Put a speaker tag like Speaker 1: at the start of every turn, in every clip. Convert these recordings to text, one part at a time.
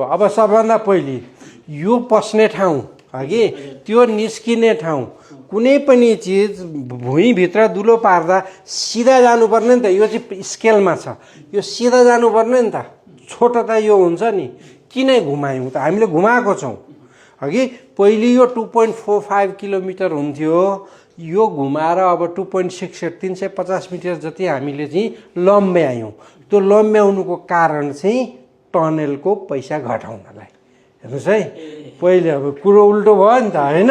Speaker 1: अब सबभन्दा पहिले यो पस्ने ठाउँ अघि त्यो निस्किने ठाउँ कुनै पनि चिज भुइँभित्र दुलो पार्दा सिधा जानुपर्ने नि त। यो चाहिँ स्केलमा छ, यो सिधा जानुपर्ने नि त। छोटो त यो हुन्छ नि, किन घुमायौँ त? हामीले घुमाएको छौँ अघि। पहिले यो 2.45 किलोमिटर हुन्थ्यो, यो घुमाएर अब 2.68 350 मिटर जति हामीले चाहिँ लम्ब्यायौँ। त्यो लम्ब्याउनुको कारण चाहिँ टनेलको पैसा घटाउनलाई। हेर्नुहोस् है, पहिले अब कुरो उल्टो भयो नि त, होइन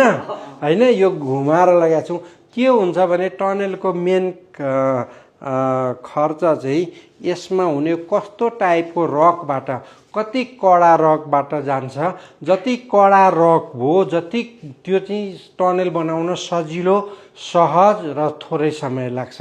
Speaker 1: होइन। यो घुमाएर लगाएको छौँ। के हुन्छ भने टनेलको मेन खर्च चाहिँ यसमा हुने कस्तो टाइपको रकबाट, कति कडा रकबाट जान्छ। जति कडा रक हो जति त्यो चाहिँ टनेल बनाउन सजिलो, सहज र थोरै समय लाग्छ।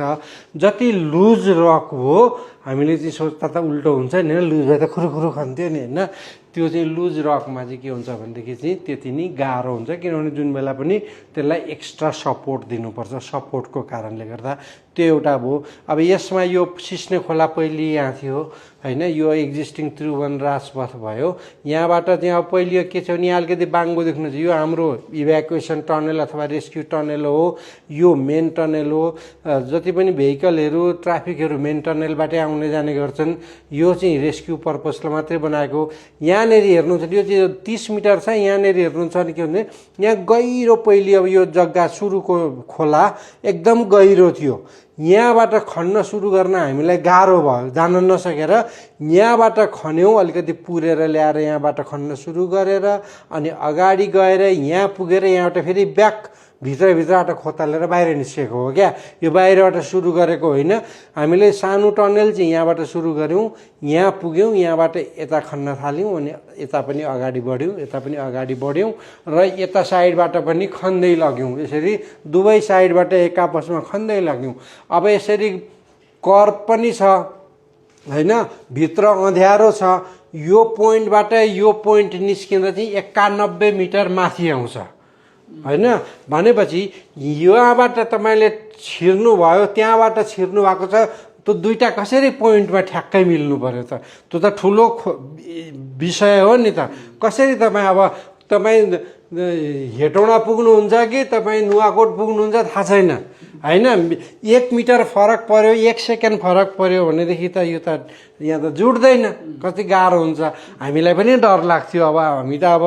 Speaker 1: जति लुज रक हो, हामीले चाहिँ सोच्दा त उल्टो हुन्छ नि, लुज भए त खुरुखुरु खन्थ्यो नि, होइन। त्यो चाहिँ लुज रकमा चाहिँ के हुन्छ भनेदेखि चाहिँ त्यति नै गाह्रो हुन्छ, किनभने जुन बेला पनि त्यसलाई एक्स्ट्रा सपोर्ट दिनुपर्छ। सपोर्टको कारणले गर्दा त्यो एउटा भयो। अब यसमा यो सिस्ने खोला पहिले यहाँ थियो, होइन। यो एक्जिस्टिङ त्रिभुवन राजपथ भयो। यहाँबाट चाहिँ अब पहिले के छ भने यहाँ अलिकति बाङ्गो देख्नुहुन्छ, यो हाम्रो इभ्याकुएसन टनल अथवा रेस्क्यु टनल हो, यो मेन टनल हो। जति पनि भेहिकलहरू, ट्राफिकहरू मेन टनलबाटै आउने जाने गर्छन्। यो चाहिँ रेस्क्यु पर्पसलाई मात्रै बनाएको। यहाँनिर हेर्नुहुन्छ यो चाहिँ 30 मिटर छ। यहाँनिर हेर्नुहुन्छ भने के भने यहाँ गहिरो, पहिले अब यो जग्गा सुरुको खोला एकदम गहिरो थियो। यहाँबाट खन्न सुरु गर्न हामीलाई गाह्रो भयो, जान नसकेर यहाँबाट खन्यौँ, अलिकति पुरेर ल्याएर यहाँबाट खन्न सुरु गरेर अनि अगाडि गएर यहाँ पुगेर यहाँबाट फेरि ब्याक भित्रबाट खोतालेर बाहिर निस्केको हो क्या। यो बाहिरबाट सुरु गरेको होइन। हामीले सानो टनल चाहिँ यहाँबाट सुरु गऱ्यौँ, यहाँ पुग्यौँ, यहाँबाट यता खन्न थाल्यौँ, अनि यता पनि अगाडि बढ्यौँ, यता पनि अगाडि बढ्यौँ र यता साइडबाट पनि खन्दै लग्यौँ। यसरी दुवै साइडबाट एक आपसमा खन्दै लग्यौँ। अब यसरी कर पनि छ, होइन, भित्र अँध्यारो छ। यो पोइन्टबाट यो पोइन्ट निस्किँदा चाहिँ 91 मिटर माथि आउँछ, होइन। भनेपछि यहाँबाट तपाईँले छिर्नु भयो, त्यहाँबाट छिर्नु भएको छ, त्यो दुईवटा कसरी पोइन्टमा ठ्याक्कै मिल्नु पर्यो त? त्यो त ठुलो विषय हो नि त। कसरी तपाईँ हेटौँडा पुग्नुहुन्छ कि तपाईँ नुवाकोट पुग्नुहुन्छ थाहा छैन, होइन। 1 मिटर फरक पर्यो, 1 सेकेन्ड फरक पर्यो भनेदेखि त यो त यहाँ त जुट्दैन। कति गाह्रो हुन्छ। हामीलाई पनि डर लाग्थ्यो। अब हामी त अब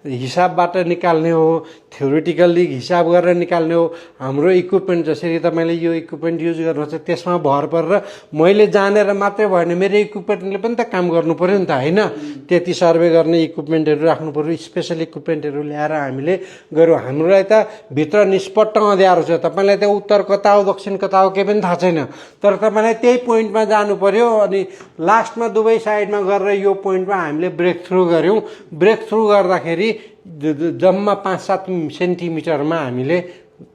Speaker 1: हिसाबबाट निकाल्ने हो, थ्योरिटिकल्ली हिसाब गरेर निकाल्ने हो। हाम्रो इक्विपमेन्ट, जसरी तपाईँले यो इक्विपमेन्ट युज गर्नुहुन्छ त्यसमा भर परेर मैले जानेर मात्रै भएन, मेरो इक्विपमेन्टले पनि त काम गर्नु पऱ्यो नि त, होइन। त्यति सर्वे गर्ने इक्विपमेन्टहरू राख्नु पऱ्यो, स्पेसल इक्विपमेन्टहरू ल्याएर हामीले गऱ्यौँ। हामीलाई त भित्र निष्पट्ट अँध्यारो छ, तपाईँलाई त उत्तर कता हो दक्षिण कता हो केही पनि थाहा छैन। तर तपाईँलाई त्यही पोइन्टमा जानु पऱ्यो। अनि लास्टमा दुवै साइडमा गरेर यो पोइन्टमा हामीले ब्रेक थ्रु गऱ्यौँ। ब्रेक थ्रु गर्दाखेरि जम्मा 5-7 सेन्टिमिटरमा हामीले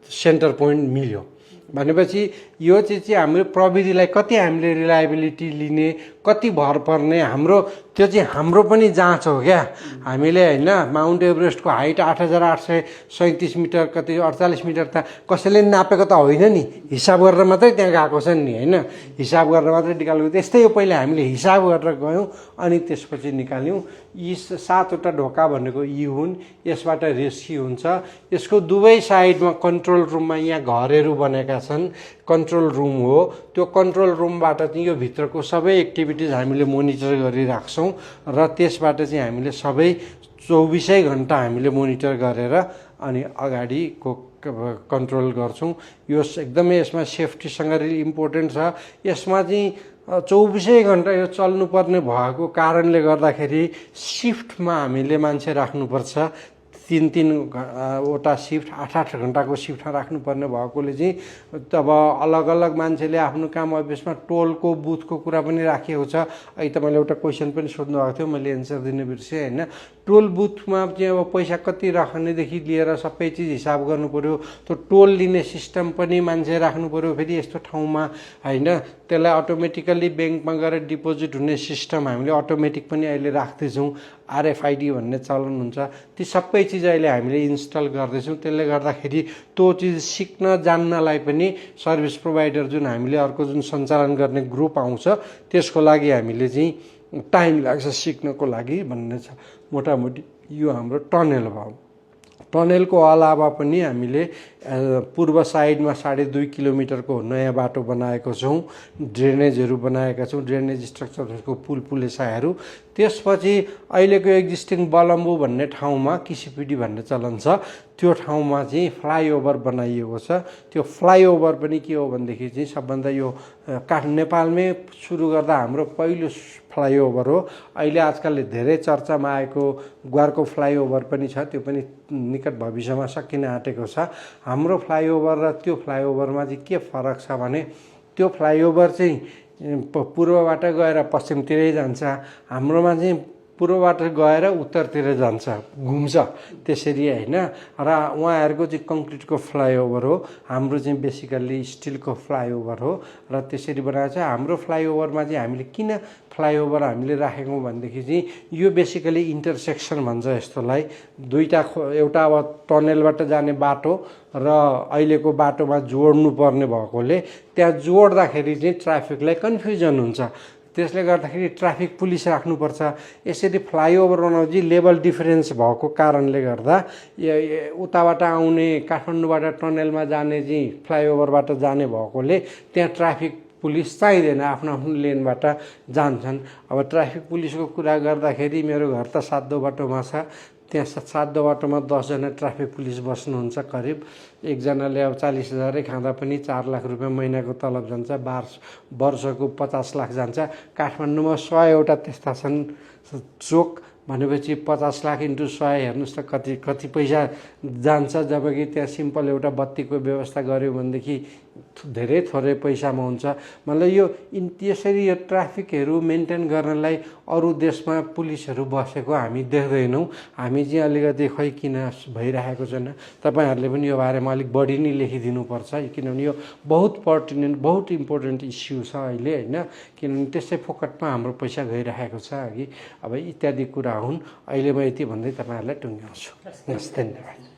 Speaker 1: सेन्टर पोइन्ट मिल्यो। भनेपछि यो चिज चाहिँ हाम्रो प्रविधिलाई कति हामीले रिलायबिलिटी लिने, कति भर पर्ने, हाम्रो त्यो चाहिँ हाम्रो पनि जाँच हो क्या। हामीले, होइन, माउन्ट एभरेस्टको हाइट 8837 मिटर, कति 48 मिटर त कसैले नापेको त होइन नि, हिसाब गरेर मात्रै त्यहाँ गएको छ नि, होइन। हिसाब गरेर मात्रै निकालेको। त्यस्तै हो, पहिला हामीले हिसाब गरेर गयौँ अनि त्यसपछि निकाल्यौँ। यी 7वटा ढोका भनेको यी हुन्। यसबाट रेस्क्यु हुन्छ। यसको दुवै साइडमा कन्ट्रोल रुममा यहाँ घरहरू बनेका छन्, कन्ट्रोल रुम हो। त्यो कन्ट्रोल रुमबाट चाहिँ यो भित्रको सबै एक्टिभिटिज हामीले मोनिटर गरिराख्छौँ र त्यसबाट चाहिँ हामीले सबै 24 घन्टा हामीले मोनिटर गरेर अनि अगाडिको कन्ट्रोल गर्छौँ। यो एकदमै यसमा सेफ्टीसँग इम्पोर्टेन्ट छ। यसमा चाहिँ 24 घन्टा यो चल्नुपर्ने भएको कारणले गर्दाखेरि सिफ्टमा हामीले मान्छे राख्नुपर्छ। 3-3वटा सिफ्ट, 8-8 घन्टाको सिफ्टमा राख्नुपर्ने भएकोले चाहिँ तब अलग अलग मान्छेले आफ्नो काम। अब यसमा टोलको बुथको कुरा पनि राखिएको छ। अहिले तपाईँले एउटा क्वेसन पनि सोध्नु भएको थियो, मैले एन्सर दिन बिर्सेँ, होइन। टोल बुथमा चाहिँ अब पैसा कति राख्नेदेखि लिएर सबै चिज हिसाब गर्नु पऱ्यो। त्यो टोल लिने सिस्टम पनि मान्छे राख्नु पऱ्यो फेरि यस्तो ठाउँमा, होइन। त्यसलाई अटोमेटिकल्ली ब्याङ्कमा गएर डिपोजिट हुने सिस्टम हामीले अटोमेटिक पनि अहिले राख्दैछौँ। RFID भन्ने चलन हुन्छ। ती सबै चिज अहिले हामीले इन्स्टल गर्दैछौँ। त्यसले गर्दाखेरि त्यो चिज सिक्न जान्नलाई पनि सर्भिस प्रोभाइडर जुन हामीले अर्को जुन सञ्चालन गर्ने ग्रुप आउँछ त्यसको लागि हामीले चाहिँ टाइम लाग्छ सिक्नको लागि भन्ने छ। मोटामोटी यो हाम्रो टनेल भयो। टनेलको अलावा पनि हामीले पूर्व साइडमा 2.5 किलोमिटरको नयाँ बाटो बनाएको छौँ, ड्रेनेजहरू बनाएका छौँ, ड्रेनेज स्ट्रक्चरहरूको पुल पुलेसाहरू। त्यसपछि अहिलेको एक्जिस्टिङ बलम्बु भन्ने ठाउँमा किसिपिडी भन्ने चलन छ, त्यो ठाउँमा चाहिँ फ्लाइओभर बनाइएको छ। त्यो फ्लाइओभर पनि के हो भनेदेखि चाहिँ सबभन्दा यो नेपालमै सुरु गर्दा हाम्रो पहिलो फ्लाइओभर हो। अहिले आजकल धेरै चर्चामा आएको ग्वारको फ्लाइओभर पनि छ, त्यो पनि निकट भविष्यमा सकिन आँटेको छ। हाम्रो फ्लाइओभर र त्यो फ्लाइओभरमा चाहिँ के फरक छ भने त्यो फ्लाइओभर चाहिँ पूर्वबाट गएर पश्चिमतिरै जान्छ, हाम्रोमा चाहिँ पूर्वबाट गएर उत्तरतिर जान्छ, घुम्छ त्यसरी होइन। र उहाँहरूको चाहिँ कङ्क्रिटको फ्लाइओभर हो, हाम्रो चाहिँ बेसिकल्ली स्टिलको फ्लाइओभर हो र त्यसरी बनाएको छ। हाम्रो फ्लाइओभरमा चाहिँ हामीले किन फ्लाइओभर हामीले राखेको भनेदेखि चाहिँ यो बेसिकली इन्टरसेक्सन भन्छ यस्तोलाई, दुईवटा एउटा अब टनेलबाट जाने बाटो र अहिलेको बाटोमा जोड्नु पर्ने भएकोले त्यहाँ जोड्दाखेरि चाहिँ ट्राफिकलाई कन्फ्युजन हुन्छ। त्यसले गर्दाखेरि ट्राफिक पुलिस राख्नुपर्छ। यसरी फ्लाइओभर बनाउँदा चाहिँ लेभल डिफरेन्स भएको कारणले गर्दा उताबाट आउने काठमाडौँबाट टनेलमा जाने चाहिँ फ्लाइओभरबाट जाने भएकोले त्यहाँ ट्राफिक पुलिस चाहिँदैन, आफ्नो आफ्नो लेनबाट जान्छन्। अब ट्राफिक पुलिसको कुरा गर्दाखेरि मेरो घर त सातो बाटोमा छ, त्यहाँ सातो बाटोमा 10 जना ट्राफिक पुलिस बस्नुहुन्छ करिब। एकजनाले अब 40,000 खाँदा पनि 4 लाख रुपियाँ महिनाको तलब जान्छ, वर्षको 50 लाख जान्छ। काठमाडौँमा 100वटा त्यस्ता छन् चोक भनेपछि 50 लाख इन्टु 100 हेर्नुहोस् त कति पैसा जान्छ। जबकि त्यहाँ सिम्पल एउटा बत्तीको व्यवस्था गर्यो भनेदेखि धेरै थोरै पैसामा हुन्छ। मतलब यो यसरी यो ट्राफिकहरू मेन्टेन गर्नलाई अरू देशमा पुलिसहरू बसेको हामी देख्दैनौँ। हामी चाहिँ अलिकति खै किन भइरहेको छैन, तपाईँहरूले पनि यो बारेमा अलिक बढी नै लेखिदिनुपर्छ, किनभने यो बहुत पर्टिनेन्ट बहुत इम्पोर्टेन्ट इस्यु छ अहिले होइन। किनभने त्यसै फोकटमा हाम्रो पैसा गइरहेको छ अघि। अब इत्यादि कुरा हुन्। अहिले म यति भन्दै तपाईँहरूलाई टुङ्ग्याउँछु। हस्, धन्यवाद।